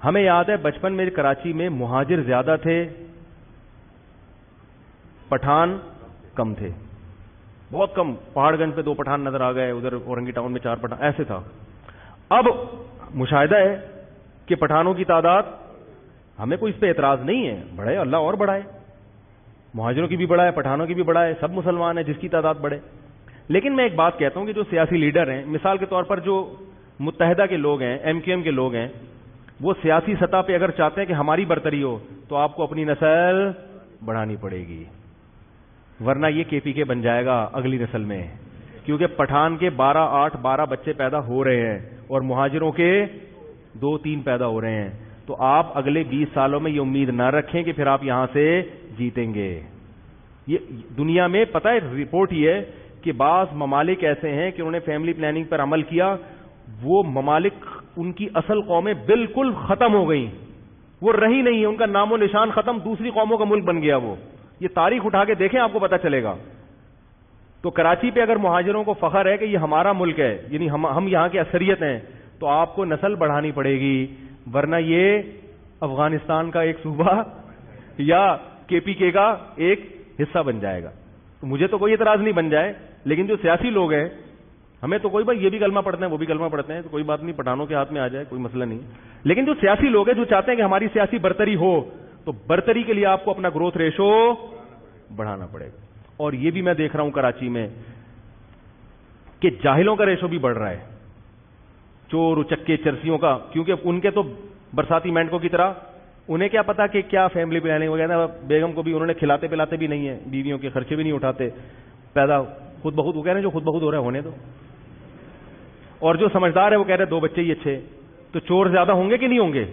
ہمیں یاد ہے بچپن میں کراچی میں مہاجر زیادہ تھے، پٹھان کم تھے، بہت کم. پہاڑ گنج پہ 2 پٹھان نظر آ گئے، ادھر اورنگی ٹاؤن میں 4 پٹھان، ایسے تھا. اب مشاہدہ ہے کہ پٹھانوں کی تعداد، ہمیں کوئی اس پہ اعتراض نہیں ہے، بڑھے، اللہ اور بڑھائے، مہاجروں کی بھی بڑھائے، پٹھانوں کی بھی بڑھائے، سب مسلمان ہیں، جس کی تعداد بڑھے. لیکن میں ایک بات کہتا ہوں کہ جو سیاسی لیڈر ہیں، مثال کے طور پر جو متحدہ کے لوگ ہیں، ایم کیو ایم کے لوگ ہیں، وہ سیاسی سطح پہ اگر چاہتے ہیں کہ ہماری برتری ہو تو آپ کو اپنی نسل بڑھانی پڑے گی، ورنہ یہ کے پی کے بن جائے گا اگلی نسل میں. کیونکہ پٹھان کے 12 بچے پیدا ہو رہے ہیں اور مہاجروں کے 2-3 پیدا ہو رہے ہیں. تو آپ اگلے 20 سالوں میں یہ امید نہ رکھیں کہ پھر آپ یہاں سے جیتیں گے. یہ دنیا میں پتہ ہے، رپورٹ یہ ہے کہ بعض ممالک ایسے ہیں کہ انہوں نے فیملی پلاننگ پر عمل کیا، وہ ممالک ان کی اصل قومیں بالکل ختم ہو گئیں، وہ رہی نہیں ہے، ان کا نام و نشان ختم، دوسری قوموں کا ملک بن گیا وہ. یہ تاریخ اٹھا کے دیکھیں، آپ کو پتہ چلے گا. تو کراچی پہ اگر مہاجروں کو فخر ہے کہ یہ ہمارا ملک ہے، یعنی ہم یہاں کی اکثریت ہیں، تو آپ کو نسل بڑھانی پڑے گی، ورنہ یہ افغانستان کا ایک صوبہ یا کے پی کے کا ایک حصہ بن جائے گا. مجھے تو کوئی اعتراض نہیں بن جائے، لیکن جو سیاسی لوگ ہیں، ہمیں تو کوئی بھائی یہ بھی کلمہ پڑھتے ہیں وہ بھی کلمہ پڑھتے ہیں، تو کوئی بات نہیں، پٹھانوں کے ہاتھ میں آ جائے کوئی مسئلہ نہیں. لیکن جو سیاسی لوگ ہیں جو چاہتے ہیں کہ ہماری سیاسی برتری ہو، تو برتری کے لیے آپ کو اپنا گروتھ ریشو بڑھانا پڑے گا. اور یہ بھی میں دیکھ رہا ہوں کراچی میں کہ جاہلوں کا ریشو بھی بڑھ رہا ہے، چور اچکے چرسیوں کا، کیونکہ ان کے تو برساتی مینڈکوں کی طرح انہیں کیا پتا کہ کیا فیملی پلاننگ وغیرہ. بیگم کو بھی انہوں نے کھلاتے پلاتے بھی نہیں ہے، بیویوں کے خرچے بھی نہیں اٹھاتے، پیدا خود بخود، وہ کہہ رہے ہیں جو خود بخود ہو رہا ہے ہونے دو. اور جو سمجھدار ہے وہ کہہ رہے ہیں 2 بچے ہی اچھے. تو چور زیادہ ہوں گے کہ نہیں ہوں گے؟